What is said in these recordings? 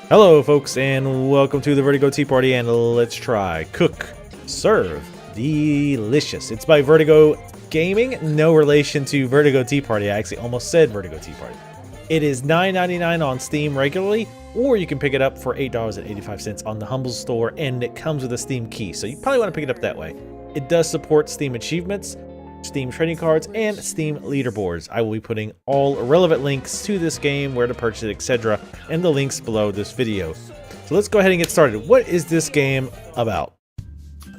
Hello folks and welcome to the Vertigo Tea Party, and let's try Cook, Serve, Delicious. It's by Vertigo Gaming, no relation to Vertigo Tea Party. I actually almost said Vertigo Tea Party. It is $9.99 on Steam regularly, or you can pick it up for $8.85 on the Humble Store, and it comes with a Steam key, so you probably want to pick it up that way. It does support Steam achievements, Steam trading cards, and Steam leaderboards. I will be putting all relevant links to this game, where to purchase it, etc., in the links below this video. So let's go ahead and get started. What is this game about?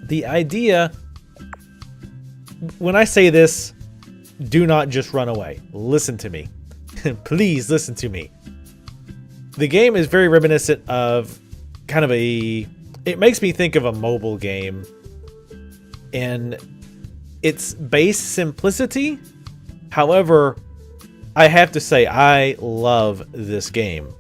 The idea, when I say this, do not just run away. Listen to me. Please listen to me. The game is very reminiscent of kind of it makes me think of a mobile game, and its base simplicity. However, I have to say I love this game.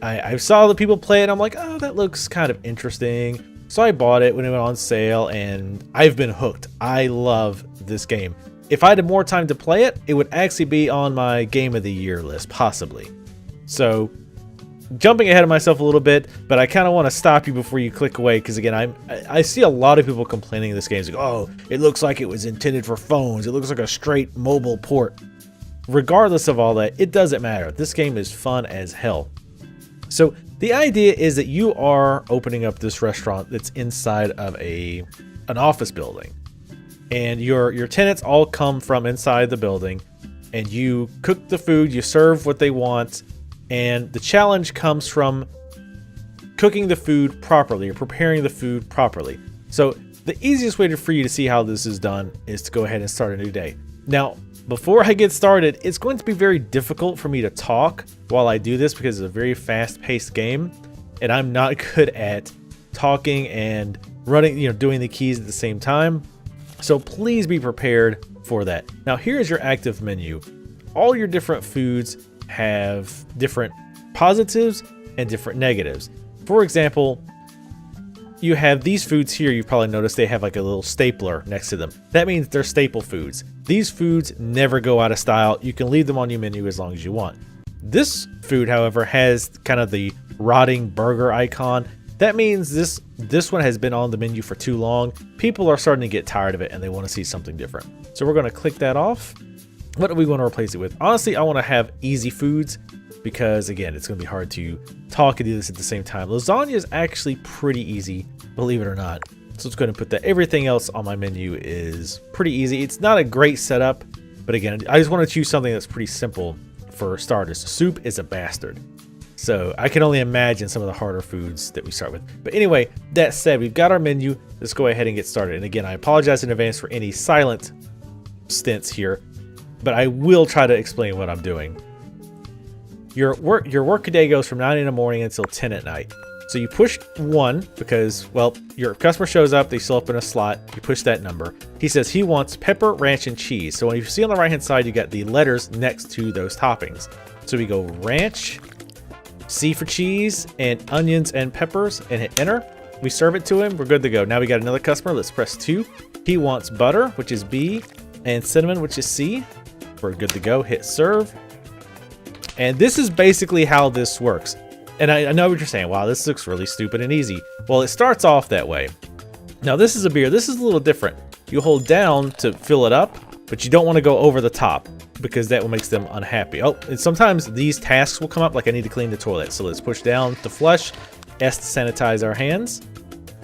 I saw the people play it, and I'm like, oh, that looks kind of interesting. So I bought it when it went on sale, and I've been hooked. I love this game. If I had more time to play it, it would actually be on my Game of the Year list, possibly. So, jumping ahead of myself a little bit, but I kind of want to stop you before you click away, because again, I see a lot of people complaining this game. It's like, oh, it looks like it was intended for phones. It looks like a straight mobile port. Regardless of all that, it doesn't matter. This game is fun as hell. So the idea is that you are opening up this restaurant that's inside of an office building. And your tenants all come from inside the building, and you cook the food, you serve what they want, and the challenge comes from cooking the food properly or preparing the food properly. So the easiest way for you to see how this is done is to go ahead and start a new day. Now, before I get started, it's going to be very difficult for me to talk while I do this because it's a very fast-paced game, and I'm not good at talking and running, doing the keys at the same time. So please be prepared for that. Now, here's your active menu. All your different foods have different positives and different negatives. For example, you have these foods here. You've probably noticed they have like a little stapler next to them. That means they're staple foods. These foods never go out of style. You can leave them on your menu as long as you want. This food, however, has kind of the rotting burger icon. That means this one has been on the menu for too long. People are starting to get tired of it and they want to see something different. So we're going to click that off. What do we want to replace it with? Honestly, I want to have easy foods because, again, it's going to be hard to talk and do this at the same time. Lasagna is actually pretty easy, believe it or not. So let's go ahead and put that. Everything else on my menu is pretty easy. It's not a great setup, but again, I just want to choose something that's pretty simple for starters. Soup is a bastard. So I can only imagine some of the harder foods that we start with. But anyway, that said, we've got our menu. Let's go ahead and get started. And again, I apologize in advance for any silent stints here, but I will try to explain what I'm doing. Your work day goes from 9 in the morning until 10 at night. So you push 1 because, well, your customer shows up, they still open a slot, you push that number. He says he wants pepper, ranch, and cheese. So when you see on the right hand side, you got the letters next to those toppings. So we go ranch, C for cheese, and onions and peppers, and hit enter. We serve it to him, we're good to go. Now we got another customer, let's press 2. He wants butter, which is B, and cinnamon, which is C. We're good to go, hit serve. And this is basically how this works. And I know what you're saying, wow, this looks really stupid and easy. Well, it starts off that way. Now this is a beer, this is a little different. You hold down to fill it up, but you don't want to go over the top because that will make them unhappy. Oh, and sometimes these tasks will come up, like I need to clean the toilet. So let's push down to flush, S to sanitize our hands.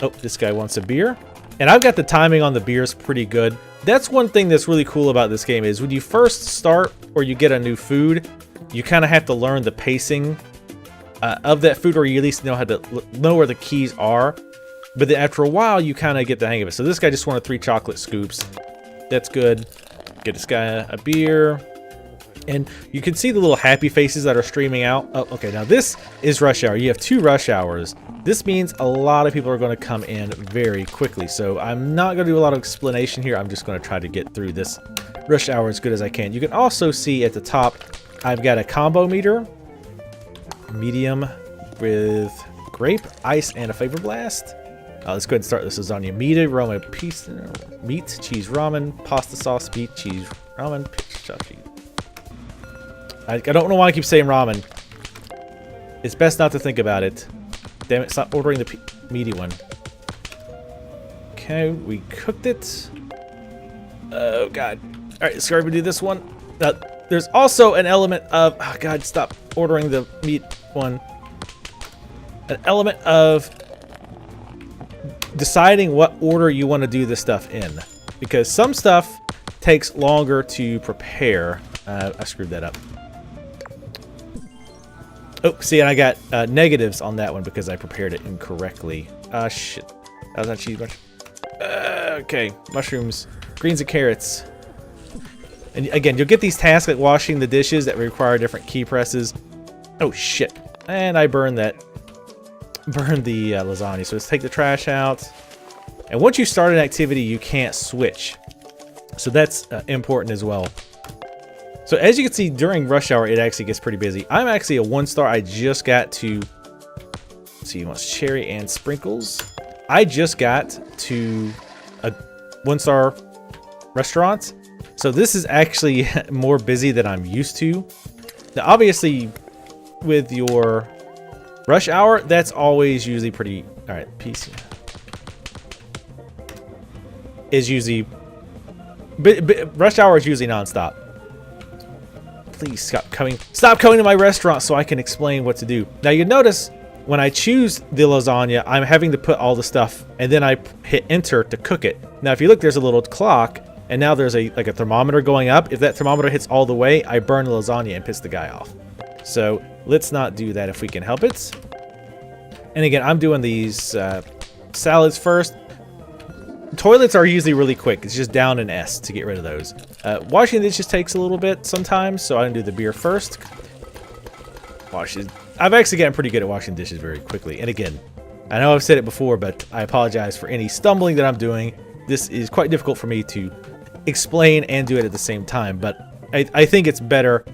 Oh, this guy wants a beer. And I've got the timing on the beers pretty good. That's one thing that's really cool about this game is when you first start or you get a new food, you kind of have to learn the pacing of that food, or you at least know how to know where the keys are. But then after a while, you kind of get the hang of it. So this guy just wanted 3 chocolate scoops. That's good. Get this guy a beer. And you can see the little happy faces that are streaming out. Oh, okay, now this is rush hour. You have 2 rush hours. This means a lot of people are going to come in very quickly. So I'm not going to do a lot of explanation here. I'm just going to try to get through this rush hour as good as I can. You can also see at the top, I've got a combo meter. Medium with grape, ice, and a flavor blast. Let's go ahead and start this lasagna. Meat, cheese, ramen, pasta sauce, meat, cheese, ramen, cheese. I don't know why I keep saying ramen. It's best not to think about it. Damn it, stop ordering the meaty one. Okay, we cooked it. Oh, God. All right, sorry, we do this one. There's also an element of... Oh, God, stop ordering the meat one. An element of deciding what order you want to do this stuff in. Because some stuff takes longer to prepare. I screwed that up. Oh, see, and I got negatives on that one because I prepared it incorrectly. Shit. That was not cheese much. Okay, mushrooms, greens and carrots. And again, you'll get these tasks like washing the dishes that require different key presses. Oh, shit. And I burned the lasagna. So let's take the trash out. And once you start an activity, you can't switch. So that's important as well. So as you can see, during rush hour, it actually gets pretty busy. I'm actually a 1-star. I just got to... Let's see, wants cherry and sprinkles. I just got to a 1-star restaurant. So this is actually more busy than I'm used to. Now, obviously, with your rush hour, that's always usually pretty... All right, PC is usually... rush hour is usually nonstop. Please stop coming to my restaurant so I can explain what to do. Now, you notice when I choose the lasagna, I'm having to put all the stuff, and then I hit enter to cook it. Now, if you look, there's a little clock, and now there's a thermometer going up. If that thermometer hits all the way, I burn the lasagna and piss the guy off. So let's not do that if we can help it. And again, I'm doing these salads first. Toilets are usually really quick. It's just down an S to get rid of those. Washing dishes takes a little bit sometimes, so I can do the beer first. I've actually gotten pretty good at washing dishes very quickly. And again, I know I've said it before, but I apologize for any stumbling that I'm doing. This is quite difficult for me to explain and do it at the same time, but I think it's better.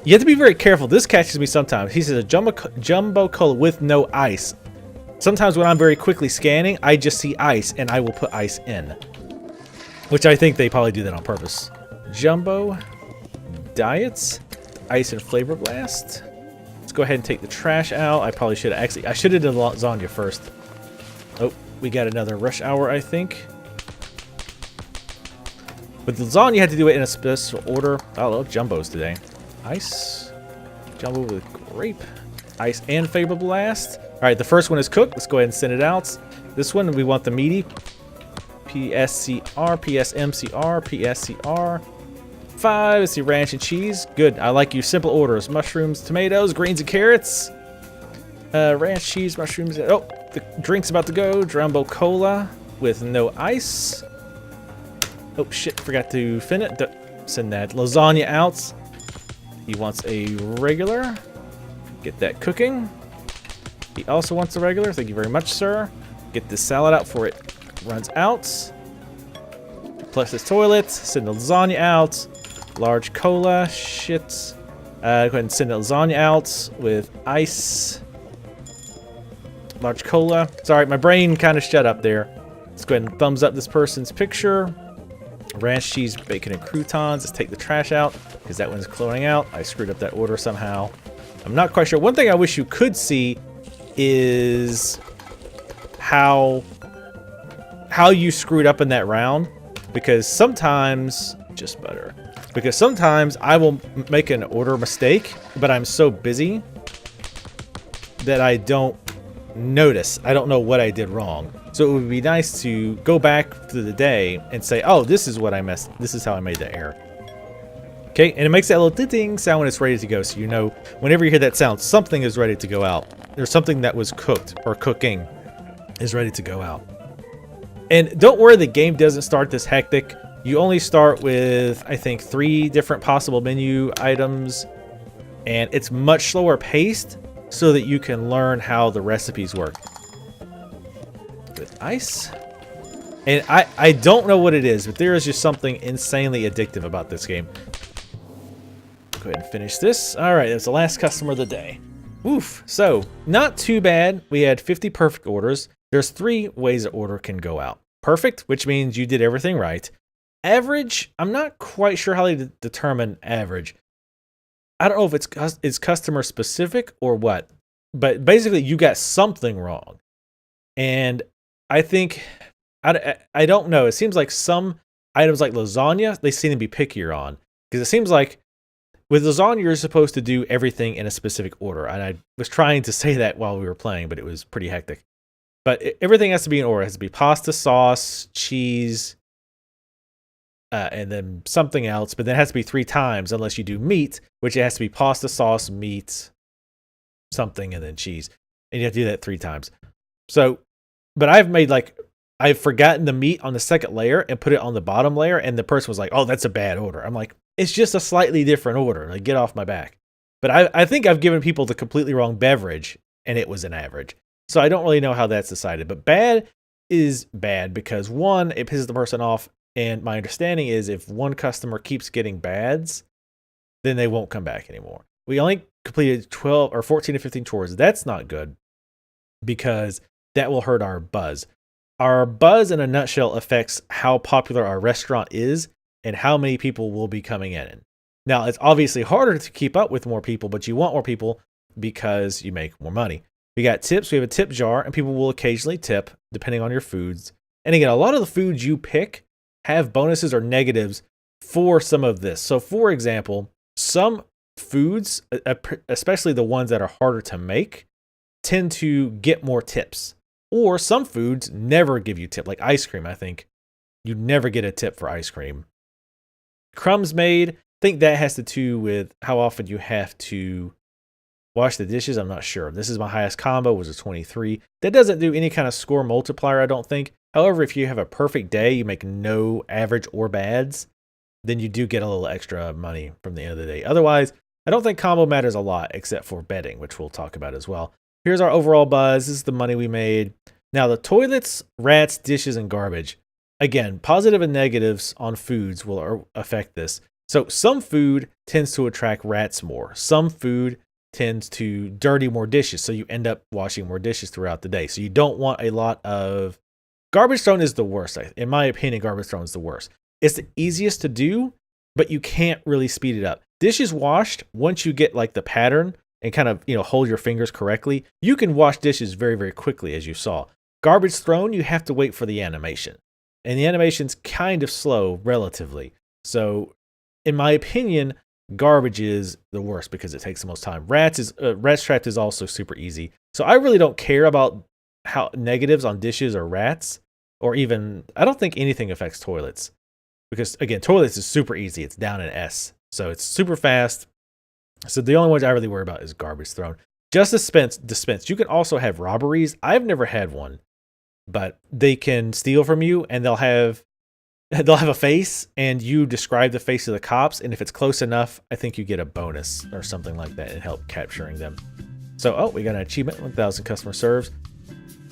You have to be very careful. This catches me sometimes. He says a jumbo cola with no ice. Sometimes when I'm very quickly scanning, I just see ice, and I will put ice in. Which I think they probably do that on purpose. Jumbo diets, ice and flavor blast. Let's go ahead and take the trash out. I probably should have I should have done lasagna first. Oh, we got another rush hour, I think. With lasagna, you had to do it in a special order. I love jumbos today. Ice, jumbo with grape, ice and flavor blast. All right, the first one is cooked. Let's go ahead and send it out. This one, we want the meaty. PSCR, PSMCR, PSCR. 5, let's see, ranch and cheese. Good, I like your simple orders. Mushrooms, tomatoes, greens and carrots. Ranch, cheese, mushrooms. Oh, the drink's about to go. Jumbo cola with no ice. Oh, shit, forgot to send that lasagna out. He wants a regular. Get that cooking. He also wants a regular. Thank you very much, sir. Get this salad out before it runs out. Flush this toilet. Send the lasagna out. Large cola. Shit. Go ahead and send the lasagna out with ice. Large cola. Sorry, my brain kind of shut up there. Let's go ahead and thumbs up this person's picture. Ranch, cheese, bacon, and croutons. Let's take the trash out because that one's cloning out. I screwed up that order somehow. I'm not quite sure. One thing I wish you could see is how you screwed up in that round, because sometimes sometimes I will make an order mistake, but I'm so busy that I don't notice. I don't know what I did wrong. So it would be nice to go back to the day and say, oh, this is what I messed. This is how I made that error. Okay, and it makes that little ding sound when it's ready to go, so you know whenever you hear that sound, something is ready to go out. There's something that was cooked or cooking is ready to go out. And don't worry, the game doesn't start this hectic. You only start with, I think, 3 different possible menu items, and it's much slower paced so that you can learn how the recipes work. With ice. And I don't know what it is, but there is just something insanely addictive about this game. Go ahead and finish this. All right, that's the last customer of the day. Oof. So, not too bad. We had 50 perfect orders. There's 3 ways an order can go out. Perfect, which means you did everything right. Average, I'm not quite sure how they determine average. I don't know if it's customer specific or what. but basically you got something wrong. And I think, I don't know. It seems like some items like lasagna, they seem to be pickier on. Because it seems like with lasagna, you're supposed to do everything in a specific order. And I was trying to say that while we were playing, but it was pretty hectic. But everything has to be in order. It has to be pasta, sauce, cheese, and then something else. But then it has to be 3 times unless you do meat, which it has to be pasta, sauce, meat, something, and then cheese. And you have to do that 3 times. So, but I've forgotten the meat on the second layer and put it on the bottom layer. And the person was like, oh, that's a bad order. I'm like, it's just a slightly different order. Like, get off my back. But I think I've given people the completely wrong beverage, and it was an average. So I don't really know how that's decided. But bad is bad because, one, it pisses the person off. And my understanding is if one customer keeps getting bads, then they won't come back anymore. We only completed 12 or 14 to 15 tours. That's not good because that will hurt our buzz. Our buzz, in a nutshell, affects how popular our restaurant is and how many people will be coming in. Now, it's obviously harder to keep up with more people, but you want more people because you make more money. We got tips. We have a tip jar, and people will occasionally tip depending on your foods. And again, a lot of the foods you pick have bonuses or negatives for some of this. So, for example, some foods, especially the ones that are harder to make, tend to get more tips. Or some foods never give you tip, like ice cream. I think you never get a tip for ice cream. Crumbs made, I think that has to do with how often you have to wash the dishes. I'm not sure. This is my highest combo, was a 23. That doesn't do any kind of score multiplier, I don't think. However, if you have a perfect day, you make no average or bads, then you do get a little extra money from the end of the day. Otherwise, I don't think combo matters a lot, except for betting, which we'll talk about as well. Here's our overall buzz. This is the money we made. Now, the toilets, rats, dishes, and garbage. Again, positive and negatives on foods will affect this. So some food tends to attract rats more. Some food tends to dirty more dishes, so you end up washing more dishes throughout the day. So you don't want a lot of... Garbage thrown is the worst. In my opinion, garbage thrown is the worst. It's the easiest to do, but you can't really speed it up. Dishes washed, once you get like the pattern and kind of, hold your fingers correctly, you can wash dishes very, very quickly, as you saw. Garbage thrown, you have to wait for the animation. And the animation's kind of slow, relatively. So, in my opinion, garbage is the worst because it takes the most time. Rats trapped is also super easy. So I really don't care about how negatives on dishes or rats, or even, I don't think anything affects toilets. Because, again, toilets is super easy. It's down in S. So it's super fast. So the only ones I really worry about is garbage thrown. Just dispense. You can also have robberies. I've never had one, but they can steal from you, and they'll have a face, and you describe the face of the cops, and if it's close enough, I think you get a bonus or something like that and help capturing them. So, we got an achievement, 1,000 customer serves.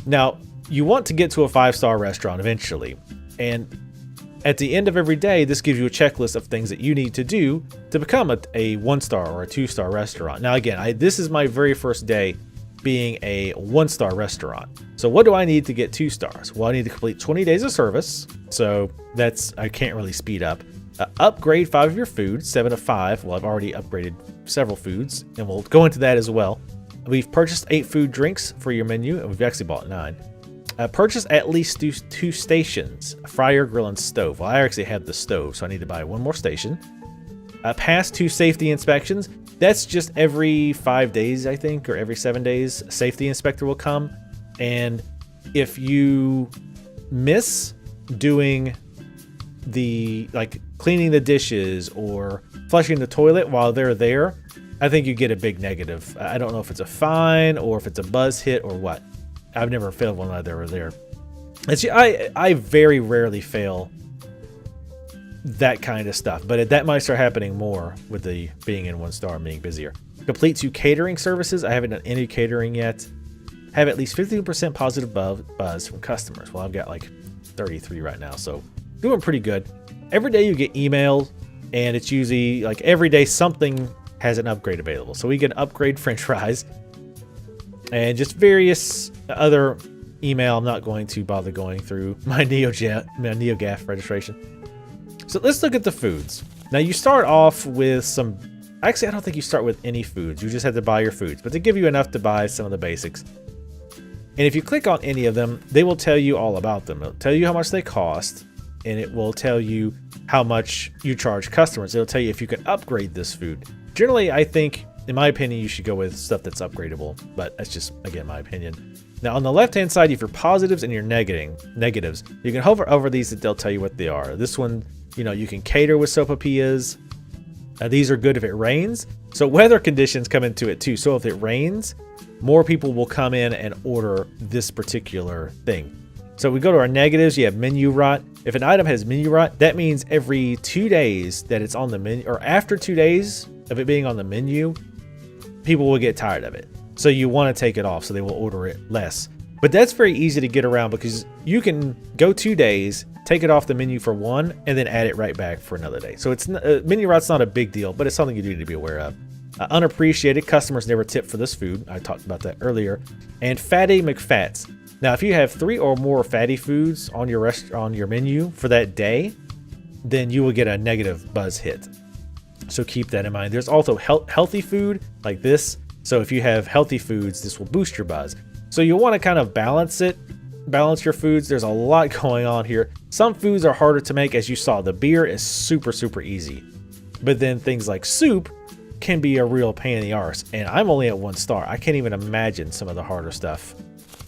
Now, you want to get to a 5-star restaurant eventually, and at the end of every day, this gives you a checklist of things that you need to do to become a 1-star or a 2-star restaurant. Now, again, this is my very first day being a 1-star restaurant. So what do I need to get 2 stars? Well, I need to complete 20 days of service. So I can't really speed up. Upgrade 5 of your foods, 7 of 5. Well, I've already upgraded several foods, and we'll go into that as well. We've purchased 8 food drinks for your menu, and we've actually bought 9. Purchase at least 2 stations, a fryer, grill, and stove. Well, I actually have the stove, so I need to buy 1 more station. Pass 2 safety inspections. That's just every 5 days, I think, or every 7 days. A safety inspector will come, and if you miss doing the, cleaning the dishes or flushing the toilet while they're there, I think you get a big negative. I don't know if it's a fine or if it's a buzz hit or what. I've never failed one while they were there. I very rarely fail that kind of stuff, but that might start happening more with the being in 1-star and being busier. Complete 2 catering services. I haven't done any catering yet. Have at least 15% positive buzz from customers. Well, I've got 33 right now, so doing pretty good. Every day you get emails, and it's usually every day something has an upgrade available. So we get upgrade French fries and just various other email. I'm not going to bother going through my NeoGAF registration. So let's look at the foods. Now you start off with some, Actually, I don't think you start with any foods. You just have to buy your foods, but they give you enough to buy some of the basics. And if you click on any of them, they will tell you all about them. It'll tell you how much they cost, and it will tell you how much you charge customers. It'll tell you if you can upgrade this food. Generally, I think, in my opinion, you should go with stuff that's upgradable, but that's just, again, my opinion. Now, on the left-hand side, you have your positives and your negatives. You can hover over these and they'll tell you what they are. This one, you can cater with sopapillas. These are good if it rains. So weather conditions come into it too. So if it rains, more people will come in and order this particular thing. So we go to our negatives. You have menu rot. If an item has menu rot, that means every 2 days that it's on the menu, or after 2 days of it being on the menu, people will get tired of it. So you want to take it off so they will order it less. But that's very easy to get around because you can go 2 days, take it off the menu for 1, and then add it right back for another day. So it's menu rot's not a big deal, but it's something you need to be aware of. Unappreciated, customers never tip for this food. I talked about that earlier. And fatty McFats. Now, if you have 3 or more fatty foods on your menu for that day, then you will get a negative buzz hit. So keep that in mind. There's also healthy food like this. So if you have healthy foods, this will boost your buzz. So you'll want to kind of balance your foods. There's a lot going on here. Some foods are harder to make, as you saw. The beer is super, super easy. But then things like soup can be a real pain in the arse. And I'm only at 1 star. I can't even imagine some of the harder stuff.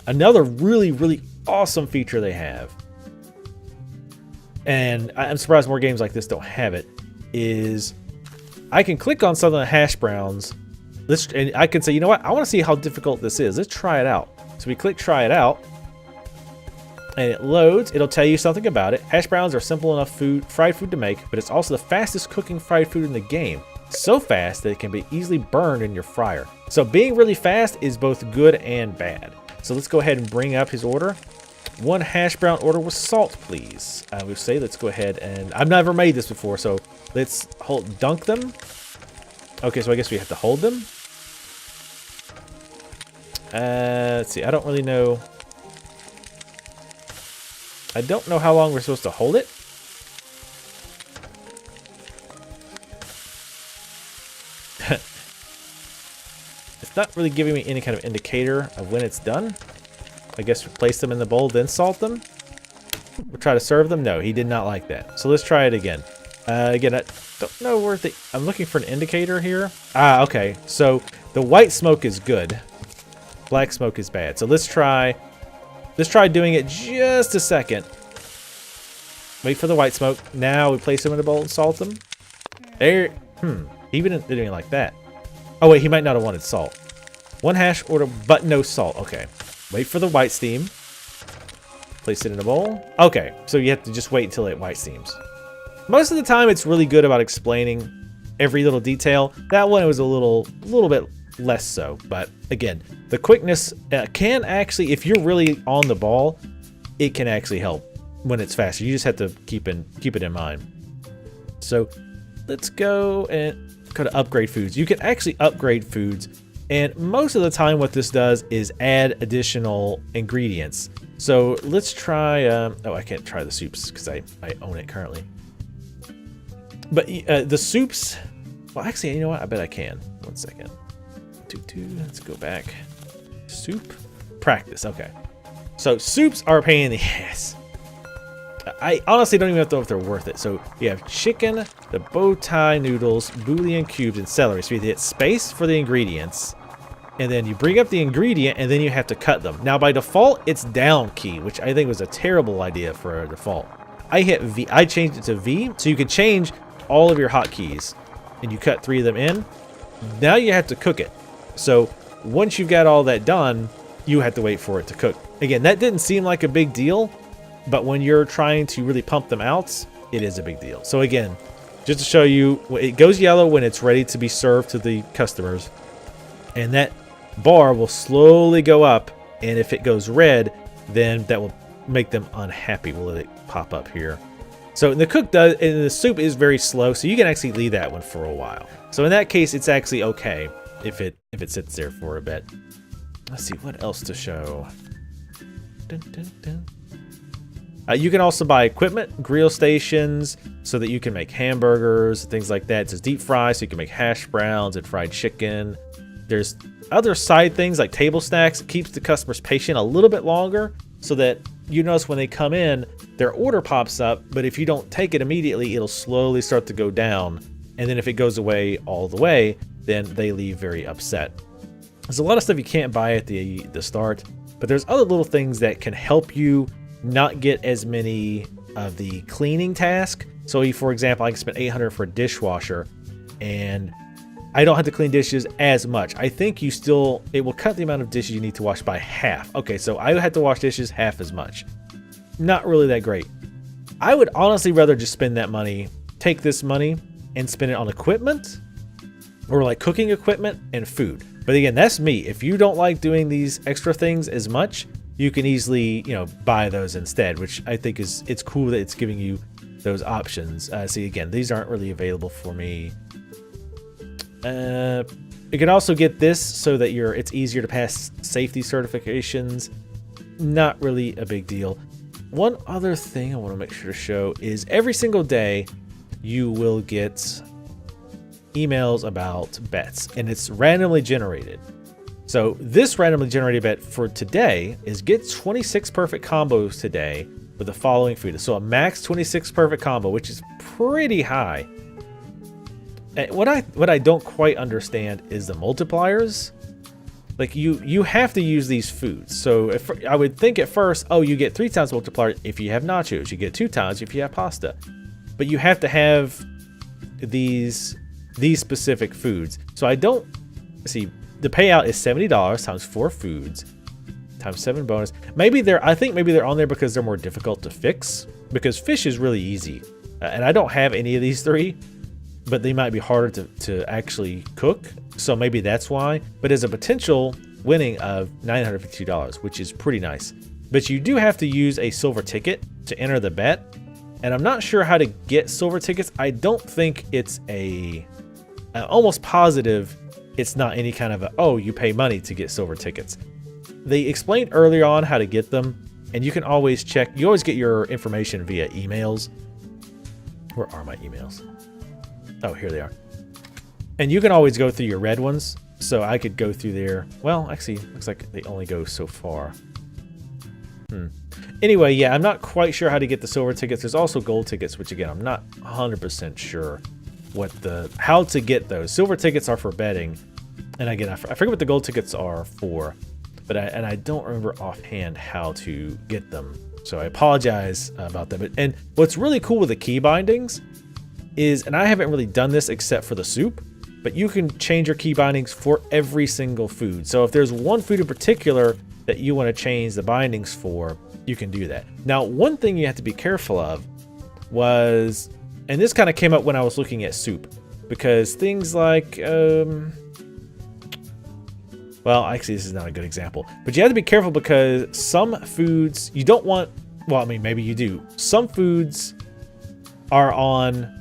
Another really, really awesome feature they have, and I'm surprised more games like this don't have it, is I can click on something like hash browns. And I can say, you know what? I want to see how difficult this is. Let's try it out. So we click try it out. And it loads. It'll tell you something about it. Hash browns are simple enough fried food to make, but it's also the fastest cooking fried food in the game. So fast that it can be easily burned in your fryer. So being really fast is both good and bad. So let's go ahead and bring up his order. 1 hash brown order with salt, please. I would say let's go ahead and I've never made this before, so let's dunk them. Okay, so I guess we have to hold them. Let's see. I don't really know. I don't know how long we're supposed to hold it. It's not really giving me any kind of indicator of when it's done. I guess we place them in the bowl, then salt them. We'll try to serve them. No, he did not like that. So let's try it again. Again, I don't know where I'm looking for an indicator here. Ah, okay. So the white smoke is good. Black smoke is bad. So let's try doing it just a second. Wait for the white smoke. Now we place them in the bowl and salt them. There. He didn't do it like that. Oh wait, he might not have wanted salt. 1 hash order, but no salt. Okay. Wait for the white steam. Place it in a bowl. Okay, so you have to just wait until it white steams. Most of the time, it's really good about explaining every little detail. That one, it was a little bit less so. But again, the quickness can actually, if you're really on the ball, it can actually help when it's faster. You just have to keep it in mind. So let's go and go to upgrade foods. You can actually upgrade foods, and most of the time what this does is add additional ingredients. So let's try oh, I can't try the soups because I own it currently, but the soups, well, actually, you know what, I bet I can. 1 second. Let's go back. Soup practice. Okay, so soups are a pain in the ass. I honestly don't even know if they're worth it. So you have chicken, the bow tie noodles, bouillon cubes, and celery. So you hit space for the ingredients, and then you bring up the ingredient, and then you have to cut them. Now by default, it's down key, which I think was a terrible idea for a default. I hit V. I changed it to V, so you can change all of your hotkeys, and you cut 3 of them in. Now you have to cook it. So once you've got all that done, you have to wait for it to cook. Again, that didn't seem like a big deal. But when you're trying to really pump them out, it is a big deal. So again, just to show you, it goes yellow when it's ready to be served to the customers. And that bar will slowly go up. And if it goes red, then that will make them unhappy. We'll let it pop up here. So and the soup is very slow, so you can actually leave that one for a while. So in that case, it's actually okay if it sits there for a bit. Let's see what else to show. Dun, dun, dun. You can also buy equipment, grill stations, so that you can make hamburgers, things like that. It says deep fry, so you can make hash browns and fried chicken. There's other side things like table snacks. It keeps the customers patient a little bit longer, so that you notice when they come in, their order pops up, but if you don't take it immediately, it'll slowly start to go down. And then if it goes away all the way, then they leave very upset. There's a lot of stuff you can't buy at the start, but there's other little things that can help you not get as many of the cleaning tasks. So for example, I can spend $800 for a dishwasher and I don't have to clean dishes as much. I think it will cut the amount of dishes you need to wash by half. Okay, so I had to wash dishes half as much. Not really that great. I would honestly rather just spend that money, take this money and spend it on equipment or like cooking equipment and food. But again, that's me. If you don't like doing these extra things as much, you can easily, buy those instead, which I think it's cool that it's giving you those options. See, again, these aren't really available for me. You can also get this so that it's easier to pass safety certifications. Not really a big deal. One other thing I want to make sure to show is every single day you will get emails about bets, and it's randomly generated. So this randomly generated bet for today is get 26 perfect combos today with the following food. So a max 26 perfect combo, which is pretty high. And what I don't quite understand is the multipliers. Like you have to use these foods. So if I would think at first, oh, you get 3 times multiplier if you have nachos, you get 2 times if you have pasta. But you have to have these specific foods. So I don't see. The payout is $70 times 4 foods times 7 bonus. I think maybe they're on there because they're more difficult to fix, because fish is really easy. And I don't have any of these 3, but they might be harder to actually cook. So maybe that's why. But as a potential winning of $952, which is pretty nice. But you do have to use a silver ticket to enter the bet. And I'm not sure how to get silver tickets. I don't think it's almost positive it's not any kind of you pay money to get silver tickets. They explained earlier on how to get them, and you can always check. You always get your information via emails. Where are my emails? Oh, here they are. And you can always go through your red ones. So I could go through there. Well, actually, looks like they only go so far. Anyway, yeah, I'm not quite sure how to get the silver tickets. There's also gold tickets, which again, I'm not 100% sure how to get those. Silver tickets are for betting, and again, I forget what the gold tickets are for, but I don't remember offhand how to get them, so I apologize about that. And what's really cool with the key bindings is, and I haven't really done this except for the soup, but you can change your key bindings for every single food. So if there's one food in particular that you want to change the bindings for, you can do that. Now, one thing you have to be careful of was, and this kind of came up when I was looking at soup, because things like, well, actually this is not a good example, but you have to be careful because some foods you don't want, well, I mean, maybe you do. Some foods are on,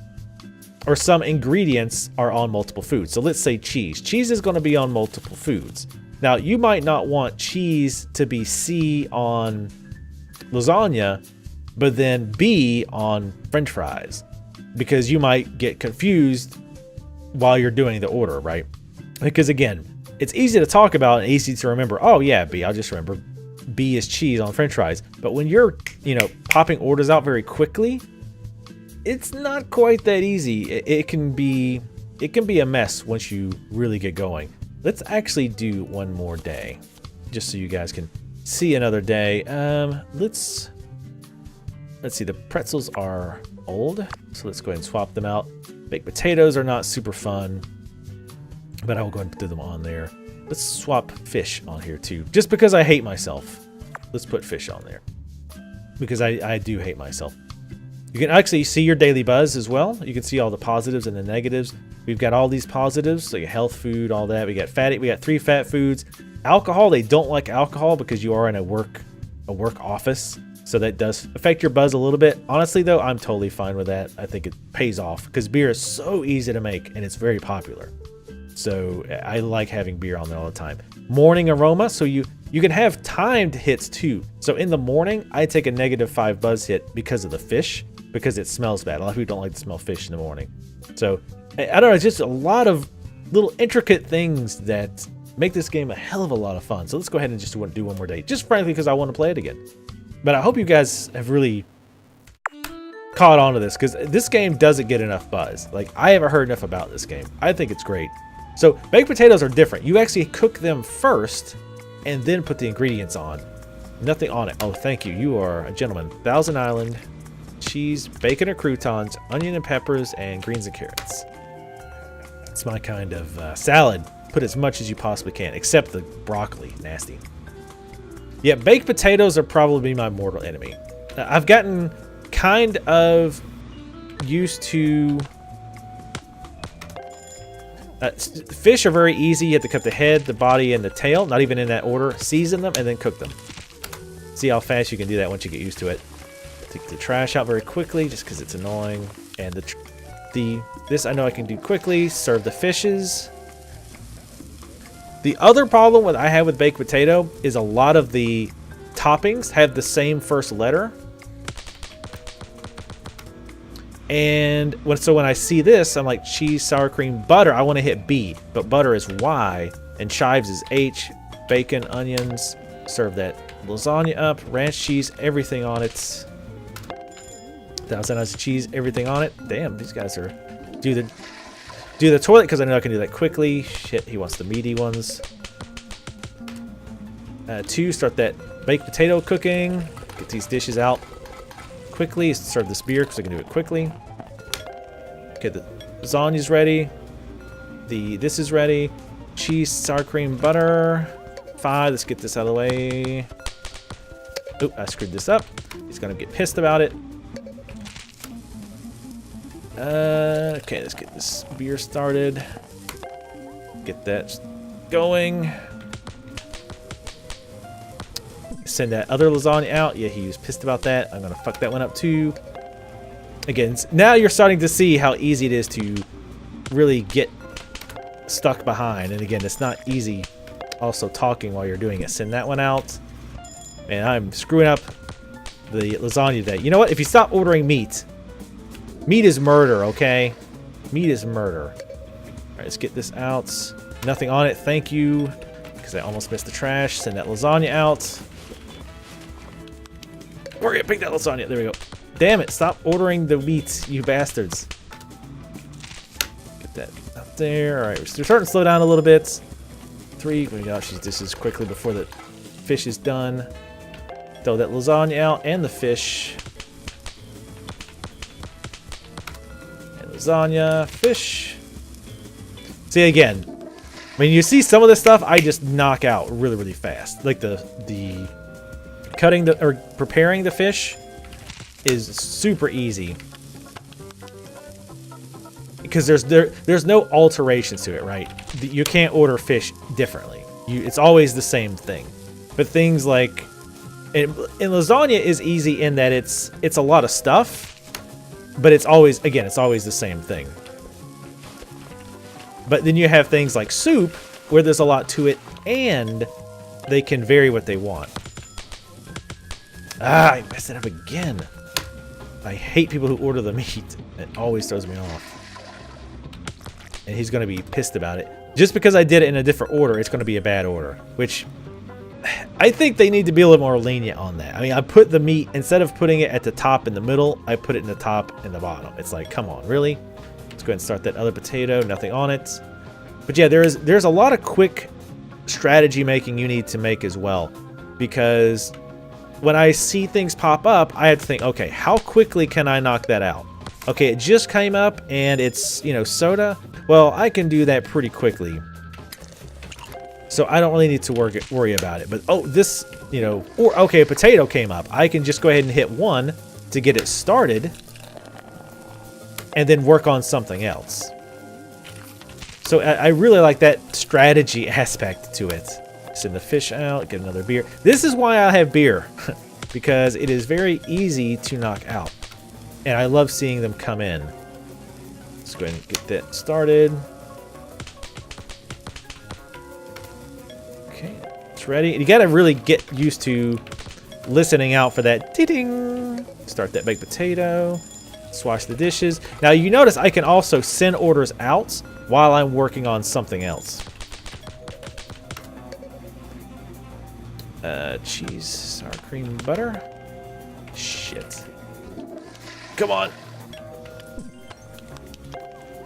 or some ingredients are on multiple foods. So let's say cheese. Cheese is going to be on multiple foods. Now, you might not want cheese to be C on lasagna, but then B on French fries, because you might get confused while you're doing the order, right? Because again, it's easy to talk about and easy to remember. Oh yeah, B, I'll just remember B is cheese on French fries. But when you're, popping orders out very quickly, it's not quite that easy. It can be a mess once you really get going. Let's actually do one more day, just so you guys can see another day. Let's see. The pretzels are old, so let's go ahead and swap them out. Baked potatoes are not super fun, but I will go ahead and put them on there. Let's swap fish on here too, just because I hate myself. Let's put fish on there because I do hate myself. You can actually see your daily buzz as well. You can see all the positives and the negatives. We've got all these positives, like health food, all that. We got 3 fat foods. Alcohol, they don't like alcohol because you are in a work office. So that does affect your buzz a little bit. Honestly though, I'm totally fine with that. I think it pays off because beer is so easy to make and it's very popular. So I like having beer on there all the time. Morning aroma, so You can have timed hits too. So in the morning, I take a -5 buzz hit because of the fish, because it smells bad. A lot of people don't like to smell fish in the morning. So I don't know, it's just a lot of little intricate things that make this game a hell of a lot of fun. So let's go ahead and just do one more day, just frankly because I want to play it again. But I hope you guys have really caught on to this, because this game doesn't get enough buzz. Like, I haven't heard enough about this game. I think it's great. So baked potatoes are different. You actually cook them first and then put the ingredients on. Nothing on it. Oh, thank you. You are a gentleman. Thousand Island, cheese, bacon or croutons, onion and peppers, and greens and carrots. It's my kind of salad. Put as much as you possibly can, except the broccoli. Nasty. Yeah, baked potatoes are probably my mortal enemy. I've gotten kind of used to... fish are very easy. You have to cut the head, the body, and the tail. Not even in that order. Season them and then cook them. See how fast you can do that once you get used to it. Take the trash out very quickly just because it's annoying. And this I know I can do quickly. Serve the fishes. The other problem I have with baked potato is a lot of the toppings have the same first letter. And so when I see this, I'm like, cheese, sour cream, butter. I want to hit B, but butter is Y, and chives is H. Bacon, onions. Serve that lasagna up. Ranch cheese, everything on it. Thousand Island cheese, everything on it. Damn, these guys are do the toilet because I know I can do that quickly. Shit, he wants the meaty ones. 2, start that baked potato cooking. Get these dishes out quickly. Serve this beer because I can do it quickly. Okay, the lasagna's ready. This is ready. Cheese, sour cream, butter. 5, let's get this out of the way. Oop, I screwed this up. He's gonna get pissed about it. Okay, let's get this beer started. Get that going. Send that other lasagna out. Yeah, he was pissed about that. I'm gonna fuck that one up too. Again, now you're starting to see how easy it is to really get stuck behind. And again, it's not easy also talking while you're doing it. Send that one out. Man, I'm screwing up the lasagna today. You know what? If you stop ordering meat, meat is murder, okay? Meat is murder. All right, let's get this out. Nothing on it, thank you. Because I almost missed the trash. Send that lasagna out. We're gonna pick that lasagna. There we go. Damn it, stop ordering the meat, you bastards. Get that up there. All right, we're starting to slow down a little bit. 3, we got this is quickly before the fish is done. Throw that lasagna out and the fish. And lasagna, fish. See, again, when you see some of this stuff, I just knock out really, really fast. Like the cutting or preparing the fish is super easy. Because there's no alterations to it, right? You can't order fish differently. It's always the same thing. But things like and lasagna is easy in that it's a lot of stuff, but it's always the same thing. But then you have things like soup where there's a lot to it and they can vary what they want. Ah, I messed it up again. I hate people who order the meat. It always throws me off. And he's going to be pissed about it. Just because I did it in a different order, it's going to be a bad order. Which, I think they need to be a little more lenient on that. I mean, I put the meat, instead of putting it at the top and the middle, I put it in the top and the bottom. It's like, come on, really? Let's go ahead and start that other potato. Nothing on it. But yeah, there's a lot of quick strategy making you need to make as well. Because when I see things pop up, I have to think, okay, how quickly can I knock that out? Okay, it just came up and it's, soda. Well, I can do that pretty quickly. So I don't really need to worry about it. But, oh, this, okay, a potato came up. I can just go ahead and hit 1 to get it started. And then work on something else. So I really like that strategy aspect to it. Send the fish out, get another beer. This is why I have beer. Because it is very easy to knock out. And I love seeing them come in. Let's go ahead and get that started. Okay, let's Almost ready. And you gotta really get used to listening out for that ding. Start that baked potato. Wash the dishes. Now you notice I can also send orders out while I'm working on something else. Cheese, sour cream, butter. Shit. Come on.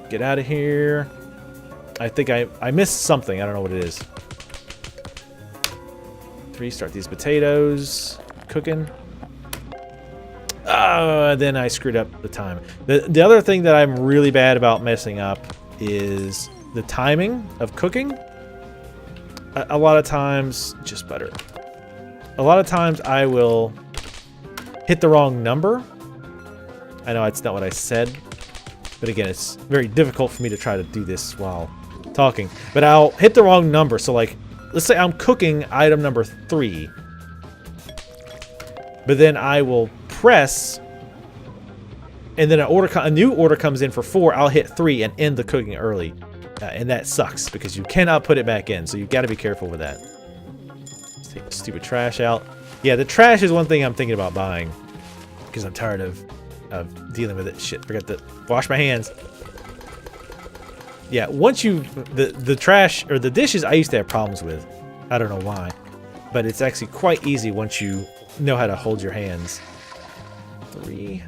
Get out of here. I think I missed something. I don't know what it is. 3, start these potatoes. Cooking. Then I screwed up the time. The other thing that I'm really bad about messing up is the timing of cooking. A lot of times, just butter. A lot of times I will hit the wrong number. I know that's not what I said, but again, it's very difficult for me to try to do this while talking. But I'll hit the wrong number. So like, let's say I'm cooking item number 3, but then I will press, and then a new order comes in for 4. I'll hit 3 and end the cooking early, and that sucks because you cannot put it back in. So you've got to be careful with that. Let's take the stupid trash out. Yeah, the trash is one thing I'm thinking about buying because I'm tired of dealing with it. Shit, forgot to wash my hands. Yeah, once you the trash or the dishes I used to have problems with. I don't know why, but it's actually quite easy once you know how to hold your hands. 3.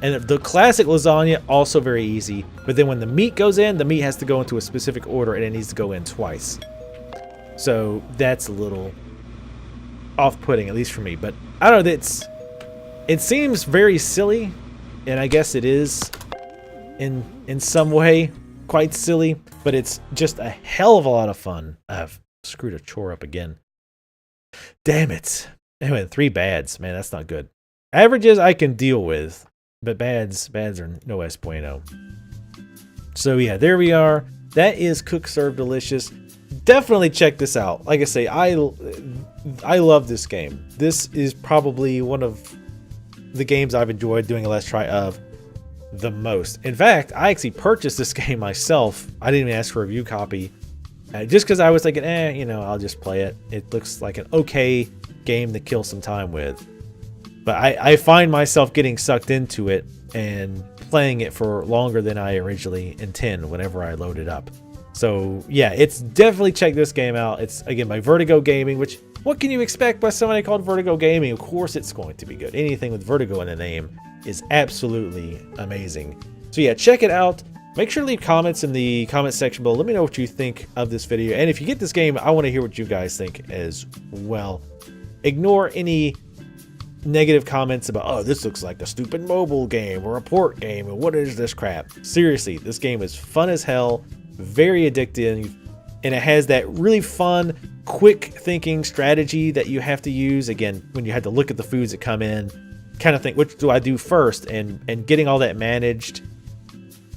And the classic lasagna, also very easy. But then when the meat goes in, the meat has to go into a specific order and it needs to go in twice. So that's a little off-putting, at least for me. But I don't know, it seems very silly, and I guess it is in some way quite silly, but it's just a hell of a lot of fun. I've screwed a chore up again. Damn it. Anyway, 3 bads. Man, that's not good. Averages I can deal with, but bads are no es bueno. So yeah, there we are. That is Cook Serve Delicious. Definitely check this out. Like I say, I love this game. This is probably one of the games I've enjoyed doing a Let's Try of the most. In fact, I actually purchased this game myself. I didn't even ask for a review copy. Just because I was thinking, you know, I'll just play it. It looks like an okay game to kill some time with. But I find myself getting sucked into it and playing it for longer than I originally intend whenever I load it up. So yeah, it's definitely check this game out. It's again by Vertigo Gaming, which what can you expect by somebody called Vertigo Gaming? Of course it's going to be good. Anything with Vertigo in the name is absolutely amazing. So yeah, check it out. Make sure to leave comments in the comment section below. Let me know what you think of this video. And if you get this game, I want to hear what you guys think as well. Ignore any negative comments about, oh, this looks like a stupid mobile game or a port game, and what is this crap? Seriously, this game is fun as hell, very addictive, and it has that really fun, quick thinking strategy that you have to use, again, when you have to look at the foods that come in, kind of think, which do I do first, and getting all that managed.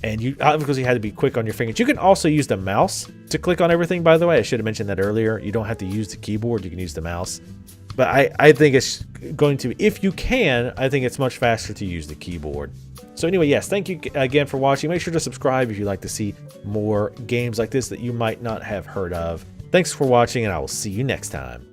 And you obviously had to be quick on your fingers. You can also use the mouse to click on everything, by the way. I should have mentioned that earlier. You don't have to use the keyboard. You can use the mouse. But I think it's going to, if you can, I think it's much faster to use the keyboard. So anyway, yes, thank you again for watching. Make sure to subscribe if you'd like to see more games like this that you might not have heard of. Thanks for watching, and I will see you next time.